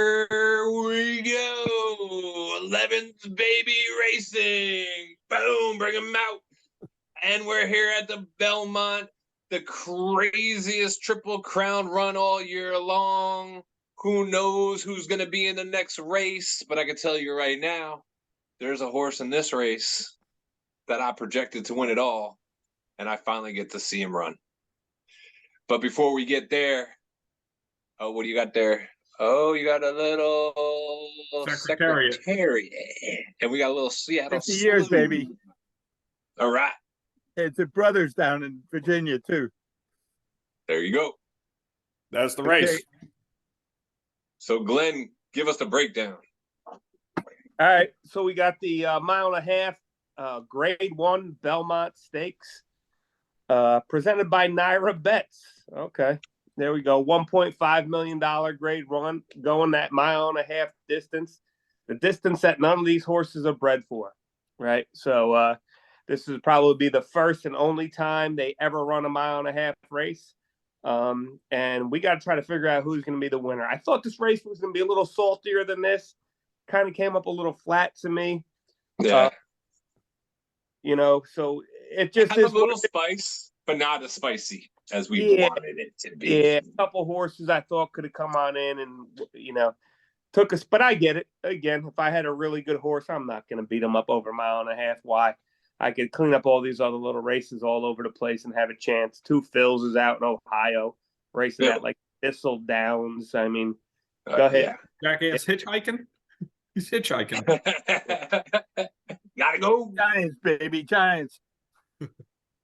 we go. 11th baby racing. Boom, bring them out. And we're here at the Belmont, the craziest Triple Crown run all year long. Who knows who's going to be in the next race? But I can tell you right now, there's a horse in this race that I projected to win it all. And I finally get to see him run. But before we get there, oh, what do you got there? Oh, you got a little Secretariat. And we got a little Seattle 50 years, Slew. baby. All right. It's a brothers down in Virginia, too. There you go. That's the race. So, Glenn, give us the breakdown. All right. So we got the mile and a half grade 1 Belmont Stakes presented by Naira Bets. Okay. There we go. $1.5 million grade run going that mile and a half distance. The distance that none of these horses are bred for, right? So this is probably the first and only time they ever run a mile and a half race. And we got to try to figure out who's going to be the winner. I thought this race was going to be a little saltier than this. Kind of came up a little flat to me. Yeah. So it just has is a little spice, but not as spicy as we wanted it to be. Yeah, a couple horses I thought could have come on in and, took us. But I get it. Again, if I had a really good horse, I'm not going to beat him up over a mile and a half. Why? I could clean up all these other little races all over the place and have a chance. Two Phils is out in Ohio racing at like Thistle Downs. I mean, go ahead. Yeah. Jackass hitchhiking? He's hitchhiking. Gotta go. Giants, baby, Giants.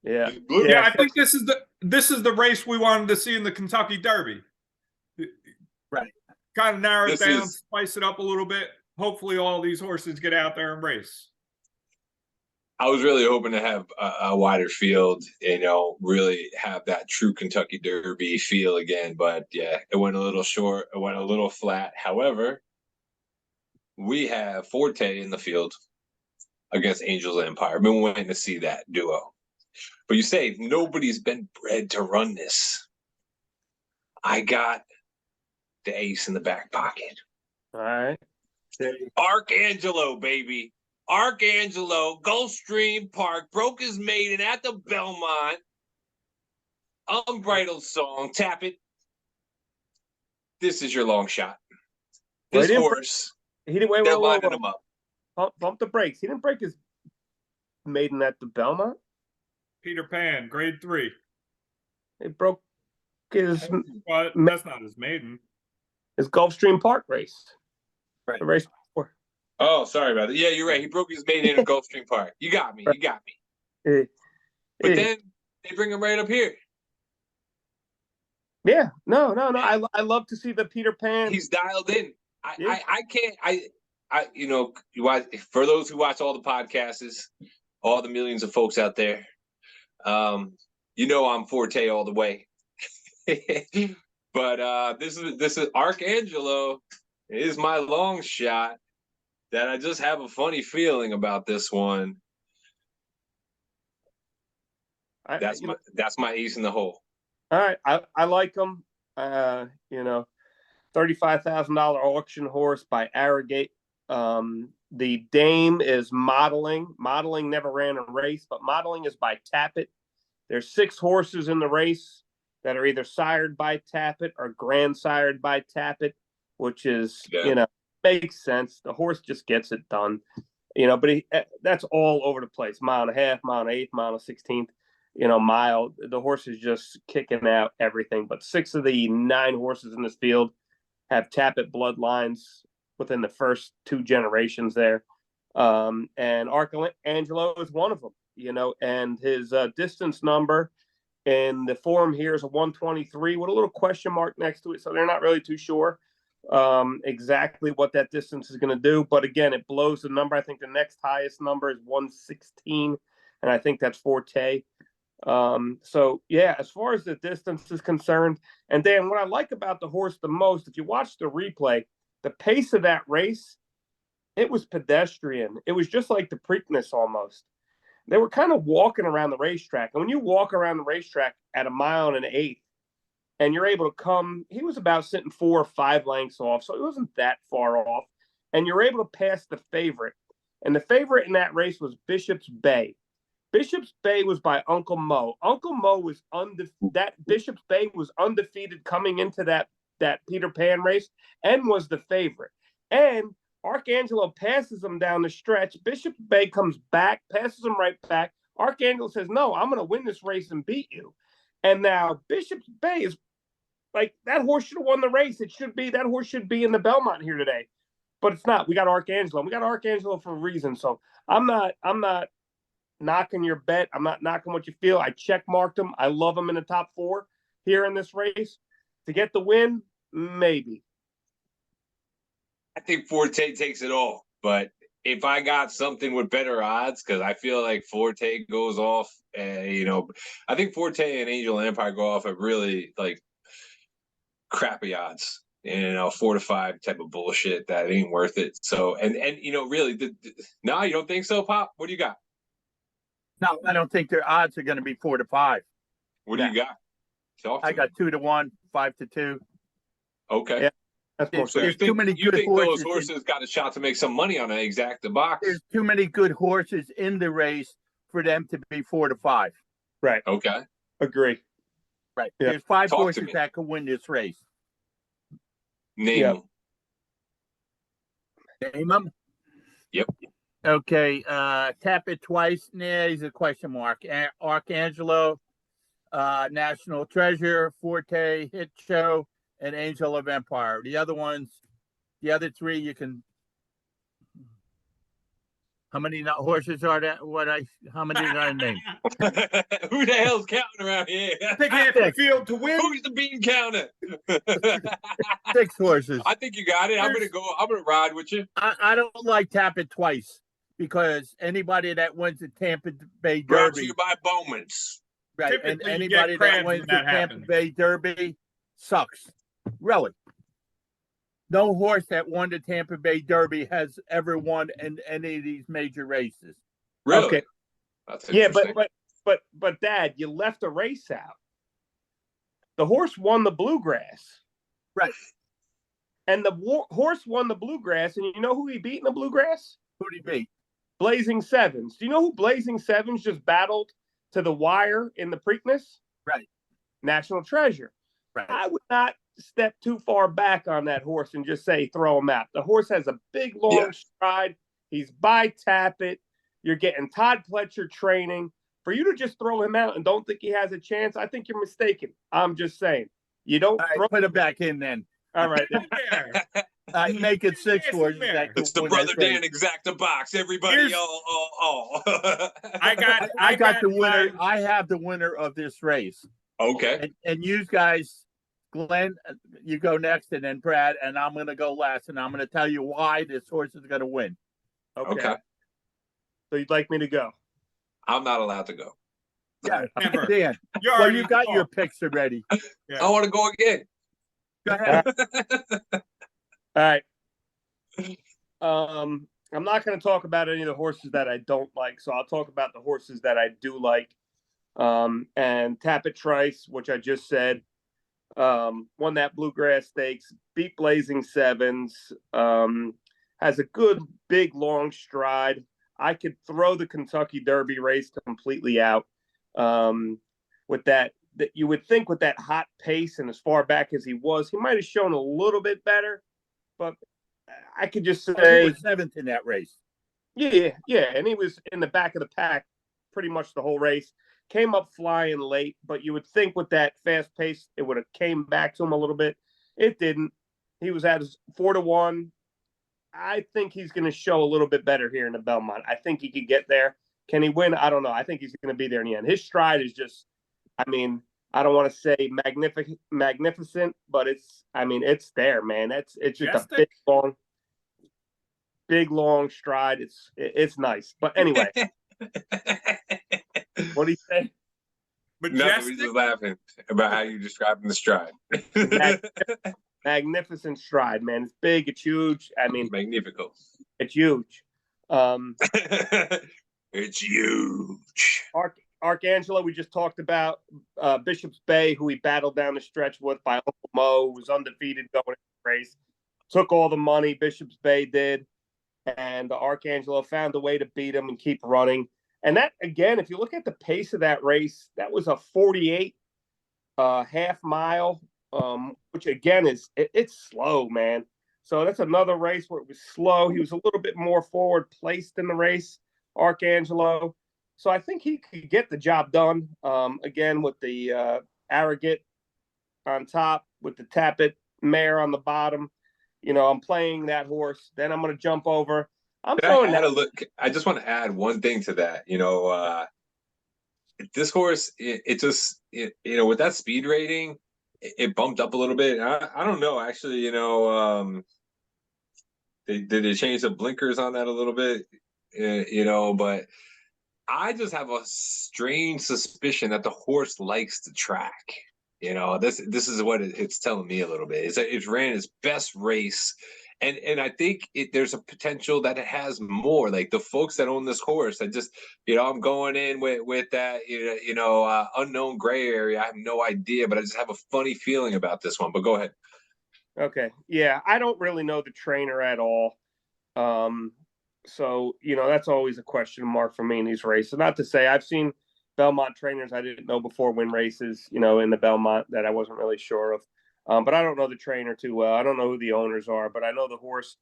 Yeah. Yeah, I think this is the race we wanted to see in the Kentucky Derby. Right. Kind of narrow it down, spice it up a little bit. Hopefully all these horses get out there and race. I was really hoping to have a wider field, really have that true Kentucky Derby feel again. But yeah, it went a little short. It went a little flat. However, we have Forte in the field against Angels Empire. I've been waiting to see that duo. But you say nobody's been bred to run this. I got the ace in the back pocket. All right. Archangelo, baby. Archangelo, Gulfstream Park, broke his maiden at the Belmont. Unbridled song. Tap it. This is your long shot. This horse. He didn't they're lining him up. Bump the brakes. He didn't break his maiden at the Belmont. Peter Pan, grade 3. It broke his. But that's not his maiden. His Gulfstream Park race. Right. The race before. Oh, sorry about that. Yeah, you're right. He broke his maiden in a Gulfstream Park. You got me. You got me. But then they bring him right up here. Yeah. No. I love to see the Peter Pan. He's dialed in. I can't. For those who watch all the podcasts, all the millions of folks out there, I'm Forte all the way. But this is Archangelo is my long shot that I just have a funny feeling about this one. That's my ace in the hole. All right, I like him. $35,000 auction horse by Arrogate. The Dame is Modeling. Modeling never ran a race, but Modeling is by Tappet. There's 6 horses in the race that are either sired by Tappet or grandsired by Tappet, which is, makes sense. The horse just gets it done, but that's all over the place. Mile and a half, mile and 1/8, mile and 16th, mile. The horse is just kicking out everything. But 6 of the 9 horses in this field have Tappet bloodlines within the first 2 generations there. And Archangelo is one of them, and his distance number in the form here is a 123 with a little question mark next to it. So they're not really too sure exactly what that distance is going to do. But again, it blows the number. I think the next highest number is 116. And I think that's Forte. So yeah, as far as the distance is concerned, and Dan, what I like about the horse the most, if you watch the replay, the pace of that race, it was pedestrian. It was just like the Preakness almost. They were kind of walking around the racetrack. And when you walk around the racetrack at a mile and 1/8, and you're able to come. He was about sitting 4 or 5 lengths off, so he wasn't that far off. And you're able to pass the favorite. And the favorite in that race was Bishop's Bay. Bishop's Bay was by Uncle Mo. Uncle Mo was Bishop's Bay was undefeated coming into that Peter Pan race and was the favorite. And Arcangelo passes him down the stretch. Bishop Bay comes back, passes him right back. Arcangelo says, "No, I'm going to win this race and beat you." And now Bishop's Bay is like, that horse should have won the race. That horse should be in the Belmont here today. But it's not. We got Arcangelo. We got Arcangelo for a reason. So I'm not knocking your bet. I'm not knocking what you feel. I check marked him. I love him in the top 4 here in this race. To get the win, maybe. I think Forte takes it all. But if I got something with better odds, because I feel like Forte goes off, I think Forte and Angel Empire go off at really like crappy odds. 4 to 5 type of bullshit that ain't worth it. So, and really, no, you don't think so, Pop? What do you got? No, I don't think their odds are going to be 4 to 5. What do you got? I got 2 to 1, 5 to 2. Okay. Yeah, that's more so there's too many you good think horses. Those horses got a shot to make some money on an exacta box? There's too many good horses in the race for them to be 4 to 5. Right. Okay. Agree. Right. Yeah. There's 5 Talk to horses me. that could win this race. Name Yeah. them. Name them? Yep. Okay. Tap It Twice. Nah, he's a question mark. Arcangelo, National Treasure, Forte, Hit Show, and Angel of Empire. The other 3 you can. How many horses are that? How many did I name? Who the hell's counting around here? Pick half the field to win. Who's the bean counter? 6 horses. I think you got it. I'm gonna ride with you. I don't like Tap It Twice because anybody that wins the Tampa Bay Brought to Derby, you by Bowman's. right, and Typically, you anybody get that crabs wins when the that Tampa happens. Bay Derby sucks. Really. No horse that won the Tampa Bay Derby has ever won in any of these major races. Really? Okay. That's Yeah, interesting. but Dad, you left a race out. The horse won the Bluegrass. Right. And the horse won the Bluegrass, and you know who he beat in the Bluegrass? Who did he beat? Blazing Sevens. Do you know who Blazing Sevens just battled to the wire in the Preakness? Right. National Treasure. Right. I would not step too far back on that horse and just say throw him out. The horse has a big, long stride. He's by Tappet. You're getting Todd Pletcher training. For you to just throw him out and don't think he has a chance, I think you're mistaken. I'm just saying. You don't All right, throw put him back in then. All right. Yeah. I make it 6 Yes, horses. there. That could It's the win Brother this Dan race. exacta box. Everybody, Here's- all. I got the winner. my- I have the winner of this race. Okay. And you guys, Glenn, you go next, and then Brad, and I'm going to go last, and I'm going to tell you why this horse is going to win. Okay. So you'd like me to go? I'm not allowed to go. Yeah, Never. Dan. You Well, already you got your talked. picks already. Yeah. I want to go again. Go ahead. All right. I'm not going to talk about any of the horses that I don't like, so I'll talk about the horses that I do like. And Tappet Trice, which I just said, won that Bluegrass Stakes, beat Blazing Sevens, has a good, big, long stride. I could throw the Kentucky Derby race completely out. With that you would think with that hot pace and as far back as he was, he might have shown a little bit better, but I could just He say, was 7th in that race. yeah, and he was in the back of the pack pretty much the whole race. Came up flying late, but you would think with that fast pace, it would have came back to him a little bit. It didn't. He was at his 4 to 1. I think he's going to show a little bit better here in the Belmont. I think he could get there. Can he win? I don't know. I think he's going to be there in the end. His stride is just, I don't want to say magnificent, but it's there, man. It's just a big long stride. It's nice. But anyway, what do you say? No, Majestic. we just laughing about how you describing the stride. Magnificent stride, man. It's big. It's huge. Magnifico. It's huge. It's huge. Archangelo, we just talked about. Bishop's Bay, who he battled down the stretch with by Uncle Mo, who was undefeated going into the race. Took all the money, Bishop's Bay did. And Archangelo found a way to beat him and keep running. And that, again, if you look at the pace of that race, that was a 48 half mile, which, again, it's slow, man. So that's another race where it was slow. He was a little bit more forward placed in the race, Archangelo. So I think he could get the job done, again, with the Arrogate on top, with the Tappet mare on the bottom. You know, I'm playing that horse. Then I'm going to jump over. I'm throwing that. I just want to add one thing to that. You know, this horse, it just, you know, with that speed rating, it bumped up a little bit. I don't know, actually, you know, did they change the blinkers on that a little bit? You know, but I just have a strange suspicion that the horse likes the track. You know, this is what it's telling me a little bit. It's ran its best race, and I think there's a potential that it has more. Like the folks that own this horse, I just, you know, I'm going in with that unknown gray area. I have no idea, but I just have a funny feeling about this one. But go ahead. Okay, yeah, I don't really know the trainer at all. So, you know, that's always a question mark for me in these races. Not to say I've seen Belmont trainers I didn't know before win races, you know, in the Belmont that I wasn't really sure of. But I don't know the trainer too well. I don't know who the owners are, but I know the horse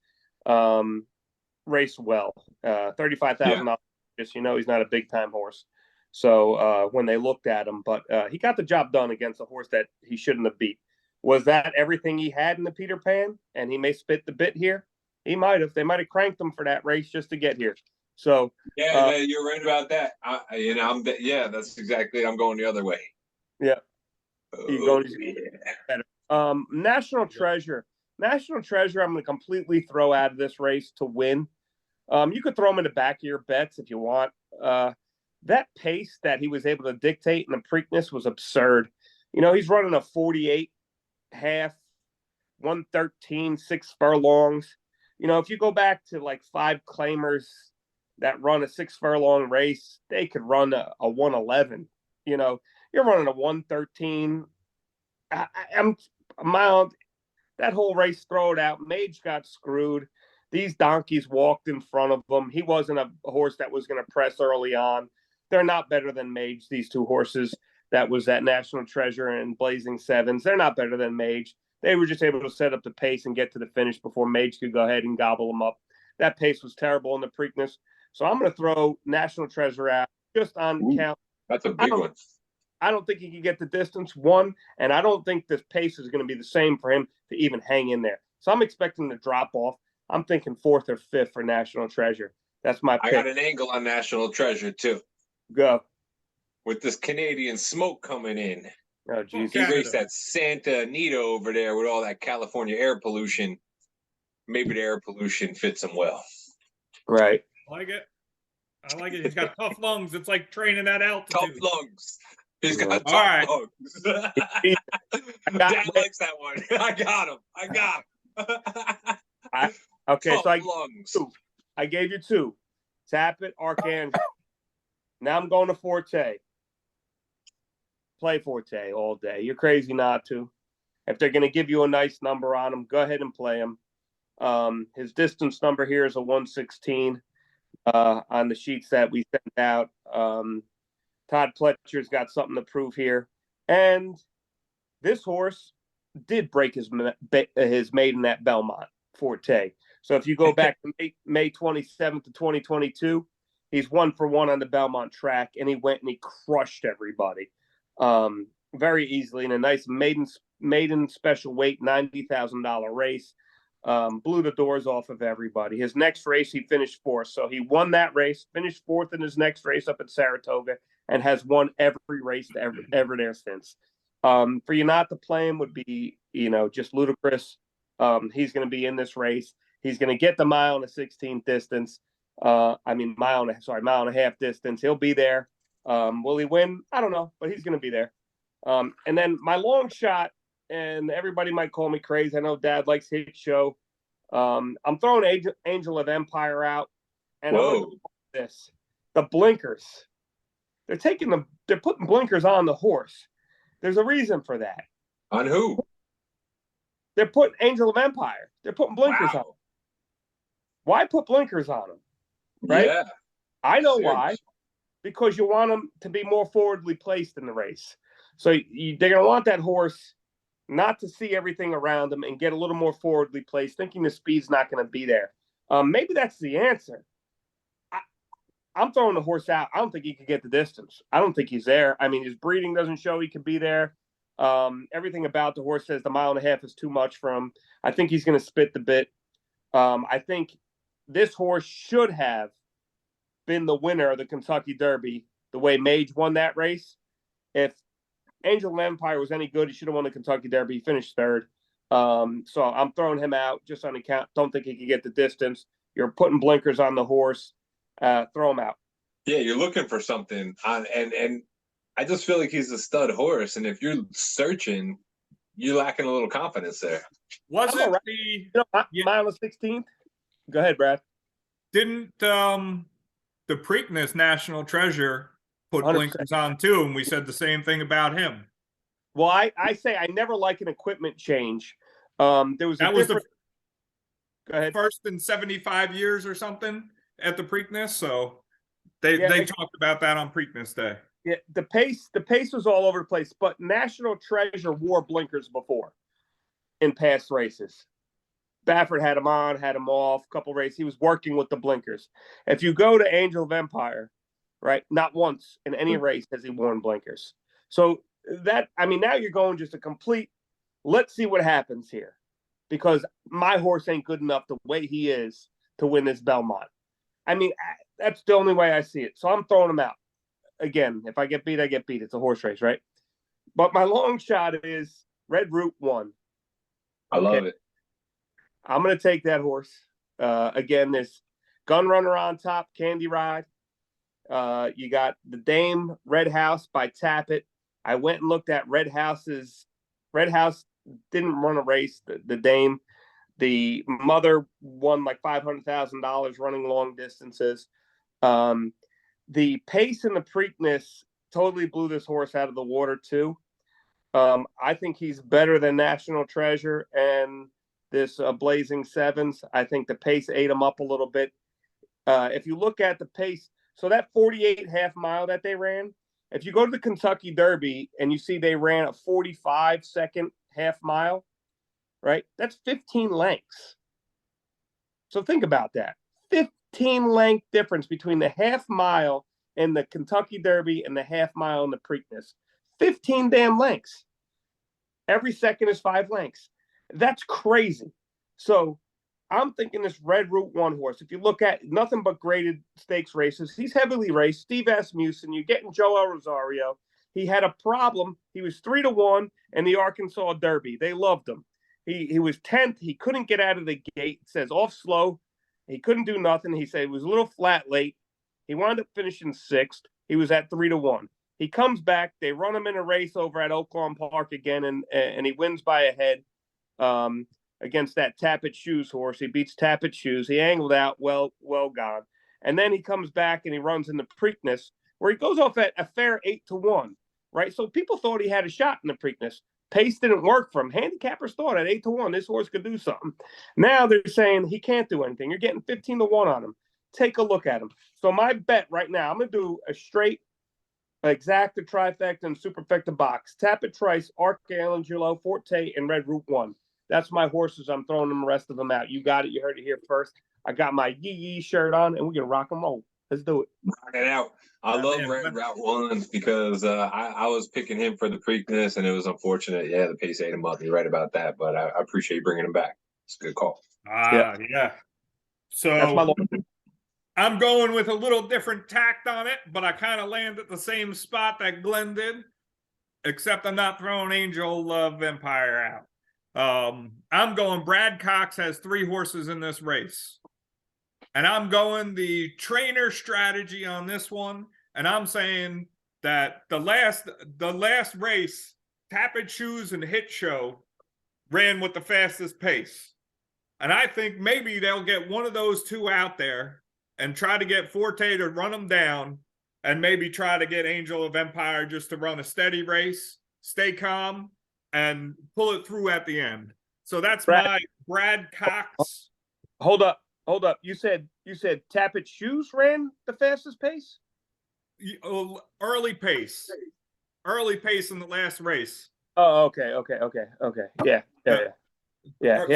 raced well. $35,000. Just, you know, he's not a big time horse. So when they looked at him, but he got the job done against a horse that he shouldn't have beat. Was that everything he had in the Peter Pan? And he may spit the bit here. He might have. They might have cranked him for that race just to get here. So yeah, you're right about that. You know, that's exactly it. I'm going the other way. Yeah, better. National Treasure. National Treasure, I'm going to completely throw out of this race to win. You could throw him in the back of your bets if you want. That pace that he was able to dictate in the Preakness was absurd. You know, he's running a 48 half, 113, 6 furlongs. You know, if you go back to like 5 claimers that run a 6 furlong race, they could run a 111. You know, you're running a 113. I'm mild. That whole race, throw it out. Mage got screwed. These donkeys walked in front of him. He wasn't a horse that was going to press early on. They're not better than Mage, these two horses. That was that National Treasure and Blazing Sevens. They're not better than Mage. They were just able to set up the pace and get to the finish before Mage could go ahead and gobble them up. That pace was terrible in the Preakness. So I'm going to throw National Treasure out just on count. That's a big one. I don't think he can get the distance, one, and I don't think this pace is going to be the same for him to even hang in there. So I'm expecting to drop off. I'm thinking 4th or 5th for National Treasure. That's my pick. I got an angle on National Treasure, too. Go. With this Canadian smoke coming in. Oh, geez. He raced that Santa Anita over there with all that California air pollution. Maybe the air pollution fits him well. Right. I like it. I like it. He's got tough lungs. It's like training at altitude. Tough lungs. He's got tough lungs. Dad likes that one. I got him. Okay, tough so lungs. I gave you 2. Tappet, Archangel. Now I'm going to Forte. Play Forte all day. You're crazy not to. If they're going to give you a nice number on him, go ahead and play him. His distance number here is a 116 on the sheets that we sent out. Todd Pletcher's got something to prove here. And this horse did break his maiden at Belmont, Forte. So if you go back to May 27th of 2022, he's 1 for 1 on the Belmont track, and he went and he crushed everybody very easily in a nice maiden special weight $90,000 race. Blew the doors off of everybody. His next race, he finished 4th. So he won that race, finished 4th in his next race up at Saratoga, and has won every race ever there since. For you not to play him would be, you know, just ludicrous. He's going to be in this race. He's going to get the mile and a 16th distance. Mile and a half distance. He'll be there. Will he win? I don't know, but he's going to be there. And then my long shot, and everybody might call me crazy. I know Dad likes Hit Show. I'm throwing Angel of Empire out, and I'm this. The blinkers. they're putting blinkers on the horse. There's a reason for that. On who? They're putting Angel of Empire. They're putting blinkers on him. Why put blinkers on him? Right? Yeah. I know why. Because you want them to be more forwardly placed in the race. So they're going to want that horse not to see everything around them and get a little more forwardly placed, thinking the speed's not going to be there. Maybe that's the answer. I'm throwing the horse out. I don't think he could get the distance. I don't think he's there. I mean, his breeding doesn't show he could be there. Everything about the horse says the 1.5 miles is too much for him. I think he's going to spit the bit. I think this horse should have been the winner of the Kentucky Derby the way Mage won that race. If Angel of Empire was any good, he should have won the Kentucky Derby. He finished third. So I'm throwing him out just on account. Don't think he could get the distance. You're putting blinkers on the horse. Throw him out. Yeah, you're looking for something on, and I just feel like he's a stud horse. And if you're searching, you're lacking a little confidence there. Wasn't right. the mile 16th? Go ahead, Brad. Didn't the Preakness National Treasure put 100%. blinkers on too, and we said the same thing about him. Well, I say I never like an equipment change. There was the Go ahead. First in 75 years or something at the Preakness, so they talked about that on Preakness Day. Yeah, the pace was all over the place, but National Treasure wore blinkers before in past races. Baffert had him on, had him off, couple races. He was working with the blinkers. If you go to Angel of Empire, right, not once in any race has he worn blinkers. So that, I mean, now you're going just a complete, let's see what happens here. Because my horse ain't good enough the way he is to win this Belmont. I mean, that's the only way I see it. So I'm throwing him out. Again, if I get beat, I get beat. It's a horse race, right? But my long shot is Red Route 1. I love it. I'm going to take that horse. Again, there's Gun Runner on top, Candy Ride. You got the Dame Red House by Tappet. I went and looked at Red House didn't run a race. The Dame, the mother won like $500,000 running long distances. The pace and the Preakness totally blew this horse out of the water too. I think he's better than National Treasure and this Blazing Sevens. I think the pace ate him up a little bit. If you look at the pace, so that 48 half mile that they ran, if you go to the Kentucky Derby and you see they ran a 45-second half mile, right? That's 15 lengths. So think about that. 15 length difference between the half mile in the Kentucky Derby and the half mile in the Preakness. 15 damn lengths. Every second is 5 lengths. That's crazy. So I'm thinking this Red Route 1 horse, if you look at nothing but graded stakes races, he's heavily raced. Steve Asmussen, you're getting Joel Rosario. He had a problem. He was 3-1 in the Arkansas Derby. They loved him. He was 10th. He couldn't get out of the gate. It says off slow. He couldn't do nothing. He said it was a little flat late. He wound up finishing 6th. He was at 3-1. He comes back. They run him in a race over at Oaklawn Park again, and he wins by a head against that Tappet Shoes horse. He beats Tappet Shoes. He angled out, well gone. And then he comes back and he runs in the Preakness, where he goes off at a fair 8-1, right? So people thought he had a shot in the Preakness. Pace didn't work for him. Handicappers thought at 8-1, this horse could do something. Now they're saying he can't do anything. You're getting 15-1 on him. Take a look at him. So my bet right now, I'm going to do a straight exacta, trifecta, and superfecta box. Tappet, Trice, Arcangelo, Forte, and Red Route 1. That's my horses. I'm throwing them, the rest of them out. You got it. You heard it here first. I got my yee shirt on, and we're going to rock and roll. Let's do it. Rock it out. I love Red Route 1 because I was picking him for the Preakness, and it was unfortunate. Yeah, the pace ate him up. You're right about that, but I appreciate you bringing him back. It's a good call. Yeah. So that's my I'm going with a little different tact on it, but I kind of land at the same spot that Glenn did, except I'm not throwing Angel of Empire out. I'm going Brad Cox has 3 horses in this race. And I'm going the trainer strategy on this one. And I'm saying that the last race, Tappet Shoes and Hit Show ran with the fastest pace. And I think maybe they'll get one of those two out there and try to get Forte to run them down and maybe try to get Angel of Empire just to run a steady race, stay calm, and pull it through at the end. So that's my Brad Cox. Hold up. You said Tappet Shoes ran the fastest pace? Early pace in the last race. Oh, okay. Yeah.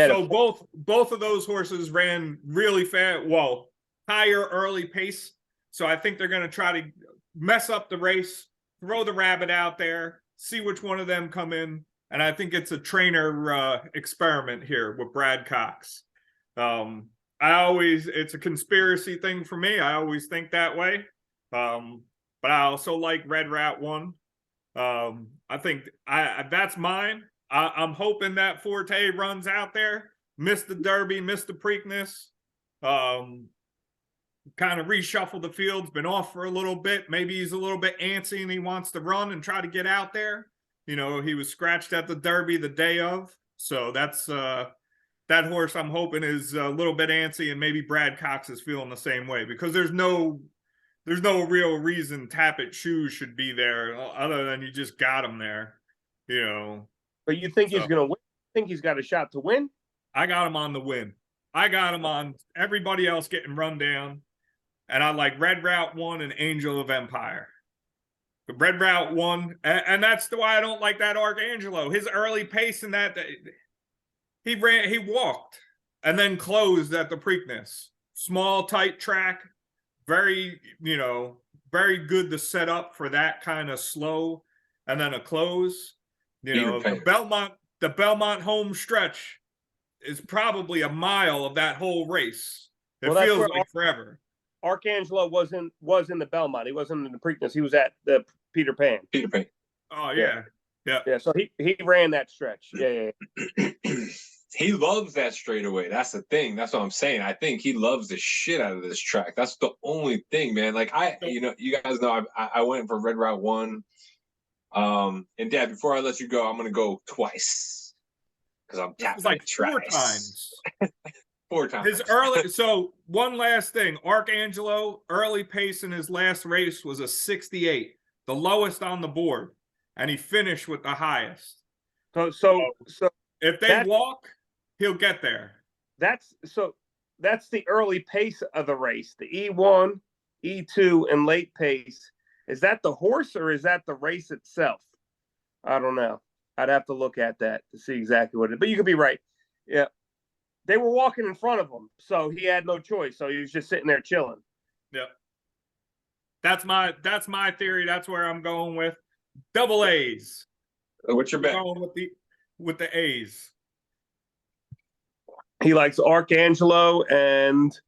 So both of those horses ran really fast. Well, higher early pace. So I think they're going to try to mess up the race, throw the rabbit out there, see which one of them come in. And I think it's a trainer experiment here with Brad Cox. It's a conspiracy thing for me. I always think that way. But I also like Red Rat 1. I think that's mine. I'm hoping that Forte runs out there, missed the Derby, missed the Preakness, kind of reshuffle the fields, been off for a little bit. Maybe he's a little bit antsy and he wants to run and try to get out there. You know, he was scratched at the Derby the day of. So that's that horse I'm hoping is a little bit antsy, and maybe Brad Cox is feeling the same way, because there's no real reason Tappet Shoes should be there other than you just got him there, you know. But you think he's going to win? Think he's got a shot to win? I got him on the win. I got him on everybody else getting run down. And I like Red Route 1 and Angel of Empire. The Red Route 1, and that's why I don't like that Arcangelo. His early pace in that, he walked and then closed at the Preakness. Small, tight track. Very good to set up for that kind of slow and then a close. You know, the Belmont home stretch is probably a mile of that whole race. It feels like forever. Arcangelo was in the Belmont. He wasn't in the Preakness. He was at the Peter Pan. Oh yeah. So he ran that stretch. Yeah. He loves that straightaway. That's the thing. That's what I'm saying. I think he loves the shit out of this track. That's the only thing, man. Like you guys know, I went for Red Route 1. And Dad, before I let you go, I'm gonna go twice because I'm tapping like tracks. 4 times. 4 times. His early. So one last thing, Arcangelo early pace in his last race was a 68, the lowest on the board, and he finished with the highest. So if they walk, he'll get there. That's the early pace of the race. The E1, E2, and late pace. Is that the horse or is that the race itself? I don't know. I'd have to look at that to see exactly what it is. But you could be right. Yeah. They were walking in front of him, so he had no choice. So he was just sitting there chilling. Yeah. That's my theory. That's where I'm going with. Double A's. What's your bet? Going with the A's. He likes Arcangelo and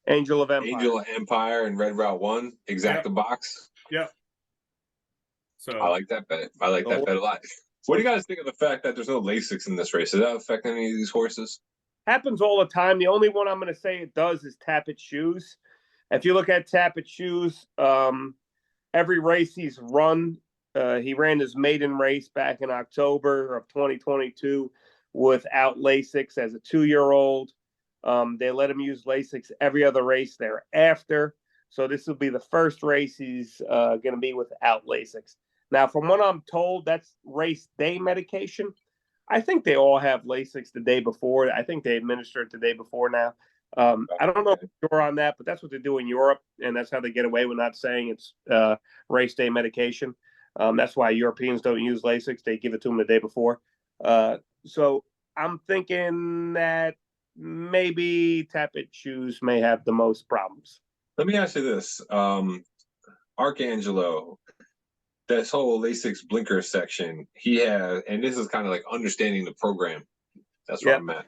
Angel of Empire. Angel of Empire and Red Route 1, exacta box. Yep. So I like that bet. I like that bet a lot. What do you guys think of the fact that there's no Lasix in this race? Does that affect any of these horses? Happens all the time. The only one I'm going to say it does is Tappet Shoes. If you look at Tappet Shoes, every race he's run, he ran his maiden race back in October of 2022 without Lasix as a 2-year-old. They let him use Lasix every other race thereafter. So this will be the first race he's going to be without Lasix. Now, from what I'm told, that's race day medication. I think they all have Lasix the day before. I think they administer it the day before now. I don't know if you're on that, but that's what they do in Europe, and that's how they get away with not saying it's race day medication. That's why Europeans don't use Lasix. They give it to them the day before. So I'm thinking that maybe Tappet Shoes may have the most problems. Let me ask you this. Arcangelo, this whole Lasix blinker section, he has, and this is kind of like understanding the program. That's where I'm at.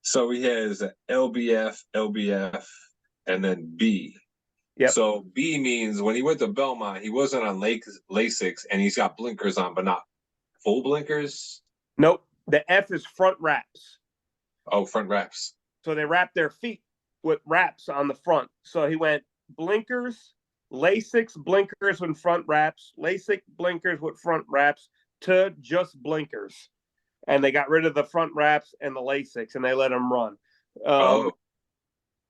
So he has LBF, and then B. Yep. So B means when he went to Belmont, he wasn't on Lasix, and he's got blinkers on, but not full blinkers. Nope. The F is front wraps. Oh, front wraps. So they wrap their feet with wraps on the front. So he went blinkers, Lasix blinkers with front wraps, Lasix blinkers with front wraps, to just blinkers. And they got rid of the front wraps and the Lasix, and they let him run.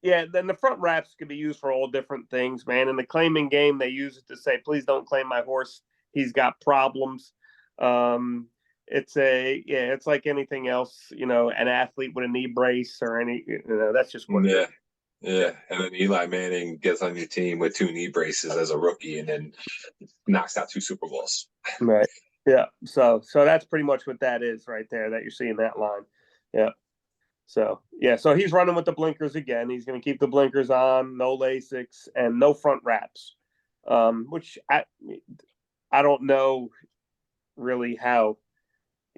Yeah, then the front wraps can be used for all different things, man. In the claiming game, they use it to say, "Please don't claim my horse. He's got problems." It's like anything else, an athlete with a knee brace or that's just what it is. Yeah. And then Eli Manning gets on your team with 2 knee braces as a rookie and then knocks out 2 Super Bowls. Right. Yeah. So that's pretty much what that is right there that you're seeing that line. Yeah. So he's running with the blinkers again. He's going to keep the blinkers on, no Lasix, and no front wraps, which I don't know really how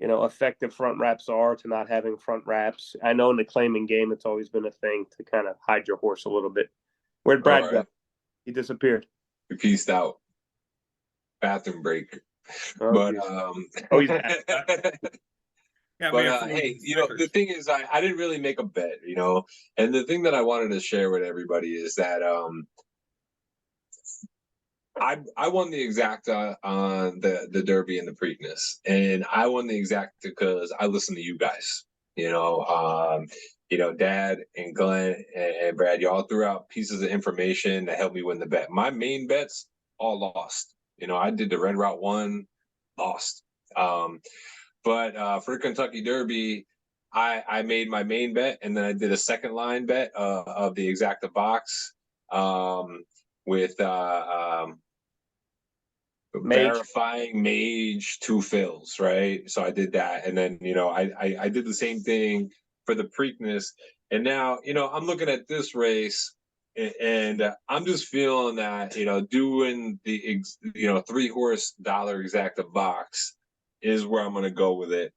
effective front wraps are to not having front wraps. I know in the claiming game, it's always been a thing to kind of hide your horse a little bit. Where'd Brad go? He disappeared. He pieced out. Bathroom break. Oh, But he's hey, the thing is, I didn't really make a bet, and the thing that I wanted to share with everybody is that I won the exacta on the Derby and the Preakness, and I won the exacta because I listened to you guys. Dad and Glenn and Brad, y'all threw out pieces of information that helped me win the bet. My main bets all lost. I did the Red Route 1, lost. But for the Kentucky Derby, I made my main bet, and then I did a second line bet of the exacta box with verifying Mage 2 fills, right? So I did that, and then I did the same thing for the Preakness, and now I'm looking at this race, and I'm just feeling that doing the 3-horse dollar exacta box is where I'm going to go with it.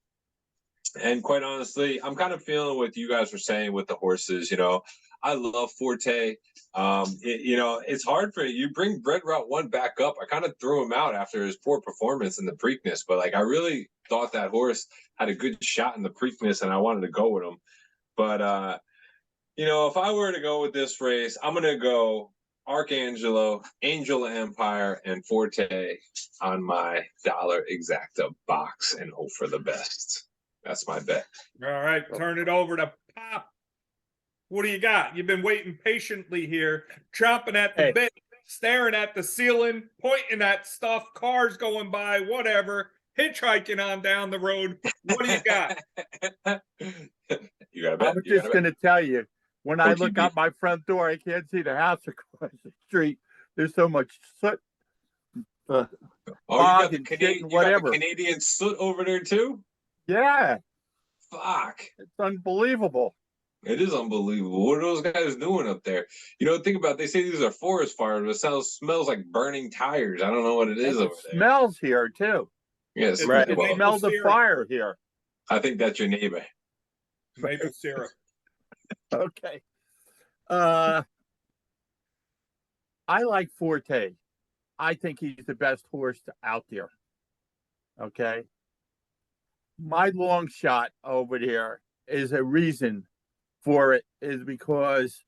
And quite honestly, I'm kind of feeling what you guys were saying with the horses. I love Forte. It's hard for you bring Red Route 1 back up. I kind of threw him out after his poor performance in the Preakness, but I really thought that horse had a good shot in the Preakness, and I wanted to go with him. But if I were to go with this race, I'm gonna go Archangelo, Angel Empire, and Forte on my dollar exacta box and hope for the best. That's my bet. All right, turn it over to Pop. What do you got? You've been waiting patiently here, chomping at the bit, staring at the ceiling, pointing at stuff, cars going by, whatever, hitchhiking on down the road. What do you got? You got a bet? I'm just going to tell you, when I look out my front door, I can't see the house across the street. There's so much soot. You got the Canadian soot over there too? Yeah. Fuck. It's unbelievable. It is unbelievable. What are those guys doing up there? Think about it. They say these are forest fires, but it smells like burning tires. I don't know what it is over there. It smells here too. Yes, it smells the fire here. I think that's your neighbor. Maple syrup. Okay. I like Forte. I think he's the best horse out there. Okay. My long shot over there is a reason for it is because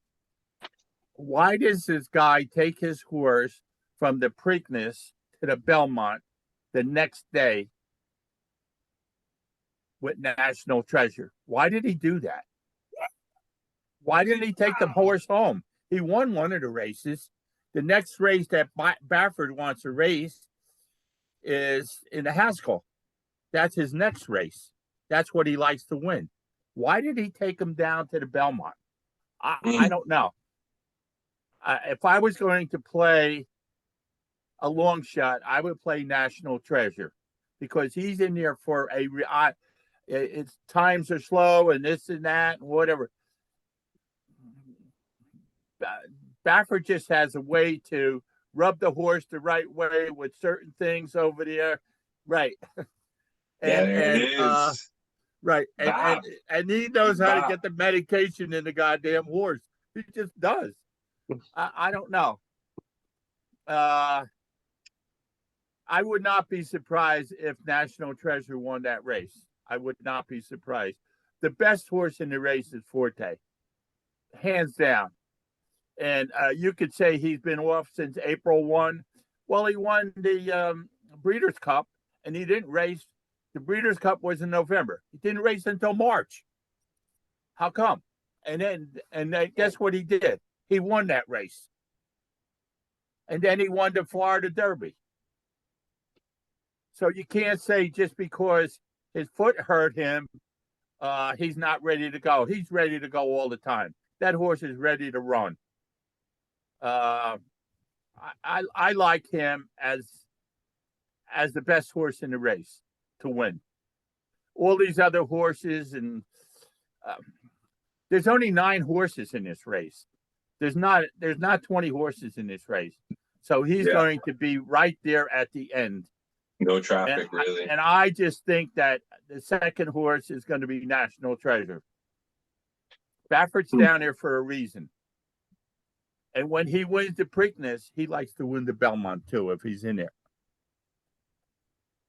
why does this guy take his horse from the Preakness to the Belmont the next day with National Treasure? Why did he do that? Why didn't he take the horse home? He won one of the races. The next race that Baffert wants to race is in the Haskell. That's his next race. That's what he likes to win. Why did he take him down to the Belmont? I don't know. If I was going to play a long shot, I would play National Treasure because he's in there for it's times are slow and this and that and whatever. Baffert just has a way to rub the horse the right way with certain things over there. Right. Right. And he knows how to get the medication in the goddamn horse. He just does. I don't know. I would not be surprised if National Treasure won that race. I would not be surprised. The best horse in the race is Forte. Hands down. And you could say he's been off since April 1. Well, he won the Breeders' Cup, and he didn't race. The Breeders' Cup was in November. He didn't race until March. How come? And then guess what he did? He won that race. And then he won the Florida Derby. So you can't say just because his foot hurt him, he's not ready to go. He's ready to go all the time. That horse is ready to run. I like him as the best horse in the race to win. All these other horses, and there's only 9 horses in this race. There's not 20 horses in this race. So he's going to be right there at the end. No traffic, really. And I just think that the second horse is going to be National Treasure. Baffert's down there for a reason. And when he wins the Preakness, he likes to win the Belmont too, if he's in there.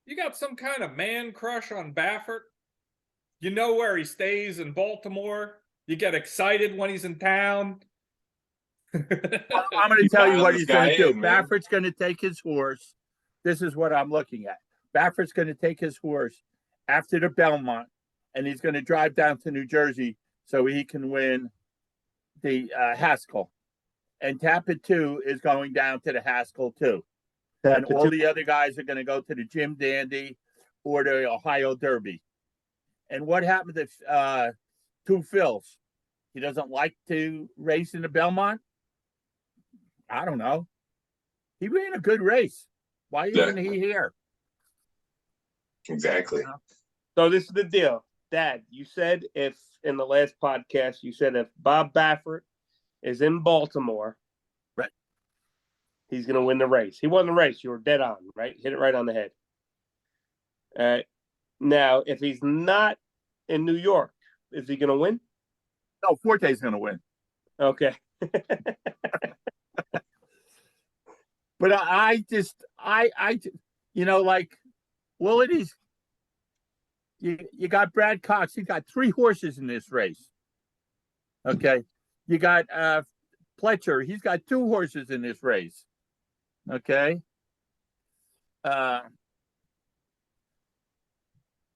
You got some kind of man crush on Baffert? You know where he stays in Baltimore? You get excited when he's in town? I'm going to tell you what he's going to do. Man. Baffert's going to take his horse. This is what I'm looking at. Baffert's going to take his horse after the Belmont, and he's going to drive down to New Jersey so he can win the Haskell. And Tapit 2 is going down to the Haskell too. And all the other guys are going to go to the Jim Dandy or the Ohio Derby. And what happened to Two Phils? He doesn't like to race in the Belmont? I don't know. He ran a good race. Why isn't he here? Exactly. So this is the deal. Dad, you said if in the last podcast, you said if Bob Baffert is in Baltimore, right, he's going to win the race. He won the race. You were dead on, right? Hit it right on the head. Now, if he's not in New York, is he going to win? No, Forte's going to win. Okay. But I just, like, well, it is. You got Brad Cox. He got 3 horses in this race. Okay. You got Pletcher. He's got 2 horses in this race. Okay.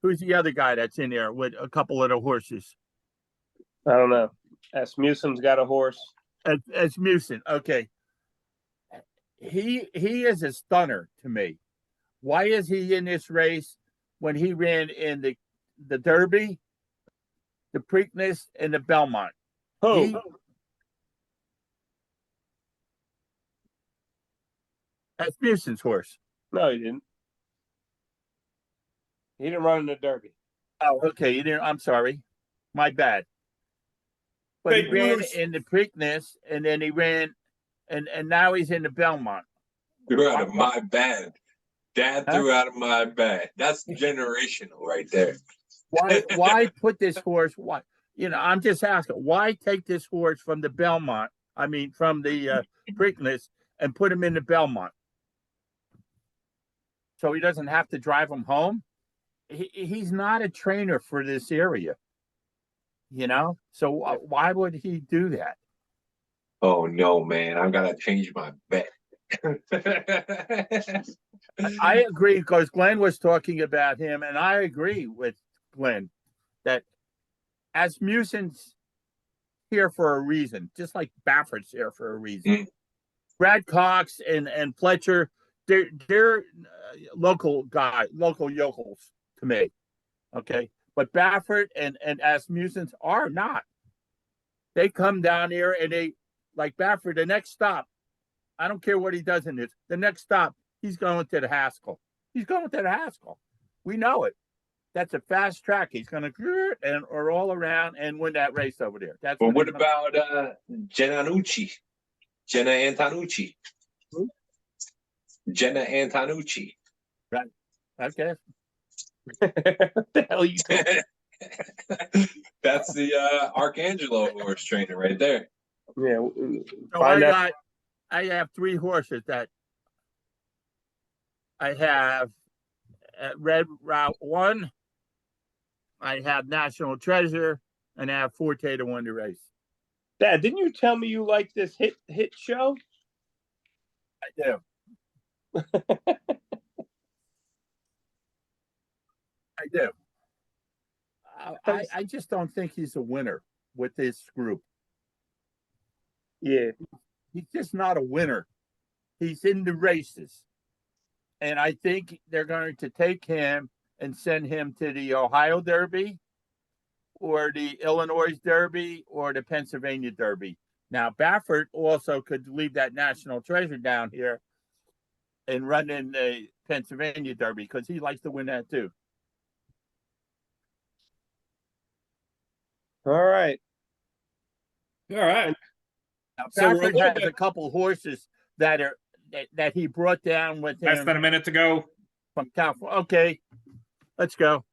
Who's the other guy that's in there with a couple of the horses? I don't know. Asmussen's got a horse. Asmussen. Okay. He is a stunner to me. Why is he in this race when he ran in the Derby, the Preakness, and the Belmont? Asmussen's horse. No, he didn't. He didn't run in the Derby. Oh, okay. You didn't. I'm sorry. My bad. But he ran in the Preakness, and then he ran, and now he's in the Belmont. Threw out of my bag. Dad threw out of my bag. That's generational right there. Why put this horse? Why? I'm just asking. Why take this horse from the Belmont? I mean, from the Preakness, and put him in the Belmont, so he doesn't have to drive him home. He's not a trainer for this area. So why would he do that? Oh no, man! I've got to change my bet. I agree, because Glenn was talking about him, and I agree with Glenn that Asmussen's here for a reason, just like Baffert's here for a reason. Brad Cox and Pletcher, they're local yokels to me. Okay. But Baffert and Asmussen's are not. They come down here and they, like Baffert, the next stop, I don't care what he does in this, the next stop, he's going to the Haskell. He's going to the Haskell. We know it. That's a fast track. He's going to or all around and win that race over there. That's. Well, what about Jenna Antonucci? Who? Jenna Antonucci. Right. Okay. What the hell are you doing? That's the Arcangelo horse trainer right there. Yeah. So I have 3 horses that I have at Red Route 1. I have National Treasure, and I have Forte to win the race. Dad, didn't you tell me you like this hit show? I do. I do. I just don't think he's a winner. with this group. Yeah. He's just not a winner. He's in the races. And I think they're going to take him and send him to the Ohio Derby or the Illinois Derby or the Pennsylvania Derby. Now, Baffert also could leave that National Treasure down here and run in the Pennsylvania Derby because he likes to win that too. All right. All right. Now, So we're a Baffert little has bit- a couple horses that he brought down with him. Less than a minute to go. From California. Okay, let's go.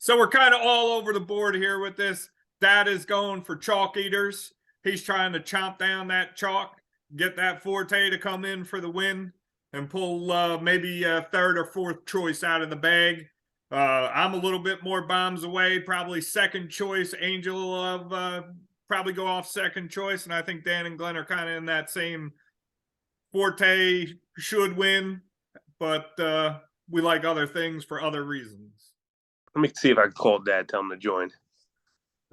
So we're kind of all over the board here with this. Dad is going for chalk eaters. He's trying to chomp down that chalk, get that Forte to come in for the win, and pull maybe a third or fourth choice out of the bag. I'm a little bit more bombs away, probably second choice. Angel of probably go off second choice, and I think Dan and Glenn are kind of in that same Forte should win, but we like other things for other reasons. Let me see if I can call Dad, tell him to join.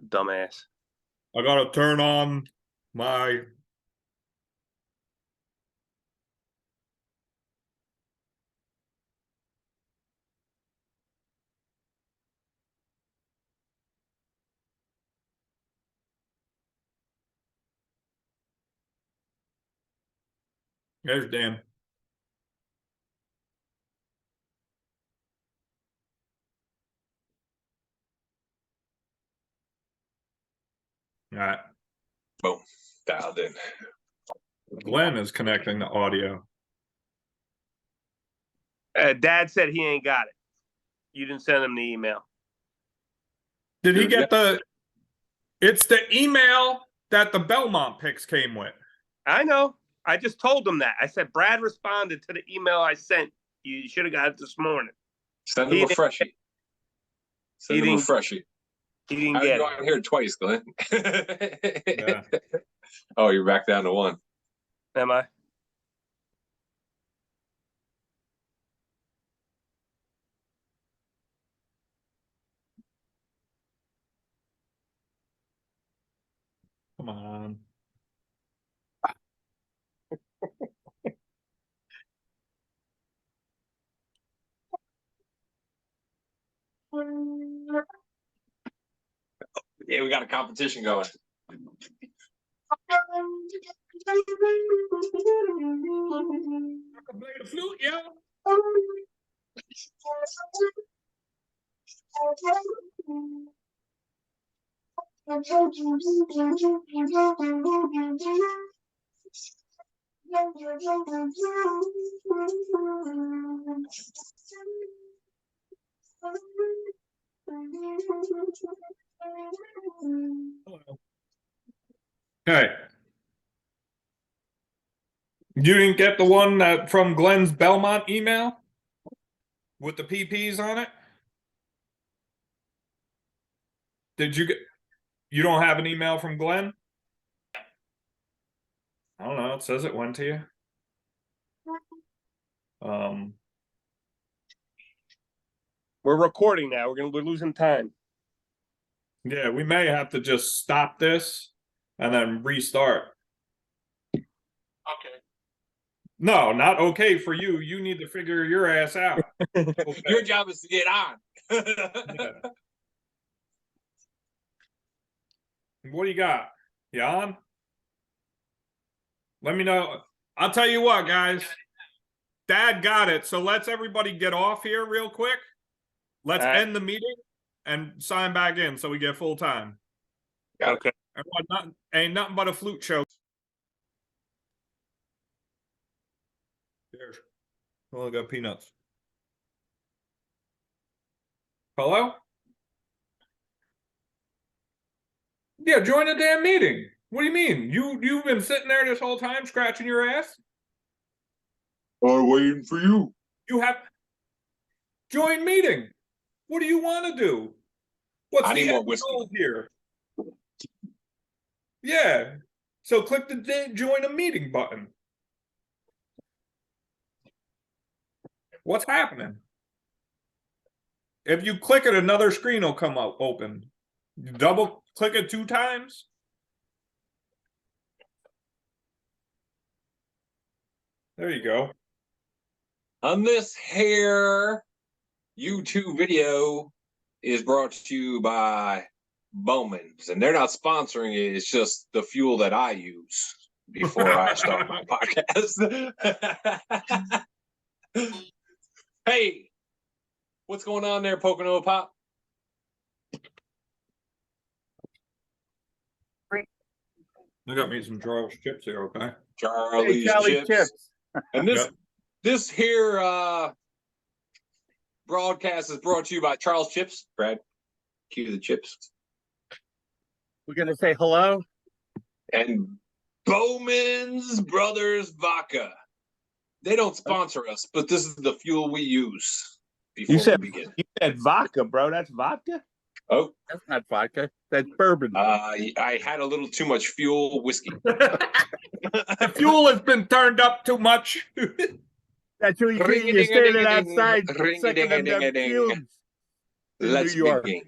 Dumbass. I gotta turn on my. There's Dan. All right. Boom. Dialed in. Glenn is connecting the audio. Dad said he ain't got it. You didn't send him the email. Did he get the? It's the email that the Belmont picks came with. I know. I just told him that. I said Brad responded to the email I sent. You should have got it this morning. Send him a freshie. Send him a freshie. He didn't How get are you it. on here twice, Glenn? Yeah. Oh, you're back down to one. Am I? Come on. Yeah, we got a competition going. Play the flute, yeah. Okay. You didn't get the one from Glenn's Belmont email with the PPs on it? Did you get? You don't have an email from Glenn? I don't know. It says it went to you. We're recording now. We're losing time. Yeah, we may have to just stop this and then restart. Okay. No, not okay for you. You need to figure your ass out. Okay. Your job is to get on. Yeah. What do you got? You on? Let me know. I'll tell you what, guys. Dad got it. So let's everybody get off here real quick. Let's end the meeting and sign back in so we get full time. Okay. Ain't nothing but a flute show. Cheers. Well, I got peanuts. Hello? Yeah, join the damn meeting. What do you mean? You've been sitting there this whole time scratching your ass? I'm waiting for you. You have join meeting. What do you want to do? What's I the need more end whiskey. goal here? Yeah. So click the join a meeting button. What's happening? If you click it, another screen will come up open. Double click it 2 times. There you go. On this here YouTube video is brought to you by Bowman's, and they're not sponsoring it. It's just the fuel that I use before I start my podcast. Hey, what's going on there, Pocono Pop? I got me some Charles chips here, okay? Charlie's, Charlie chips. And this Yep. this here broadcast is brought to you by Charles Chips. Brad, cue the chips. We're gonna say hello. And Bowman's Brothers Vodka. They don't sponsor us, but this is the fuel we use before we begin. You said vodka, bro. That's vodka? Oh, That's not vodka. That's bourbon. I had a little too much fuel whiskey. The fuel has been turned up too much. That's what you see. You're standing outside Ring-a-ding-a-ding. sucking them Ring-a-ding-a-ding. fumes in Let's New York. begin.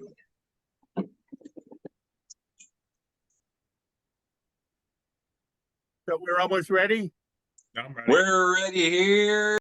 So we're almost ready. I'm ready. We're ready here.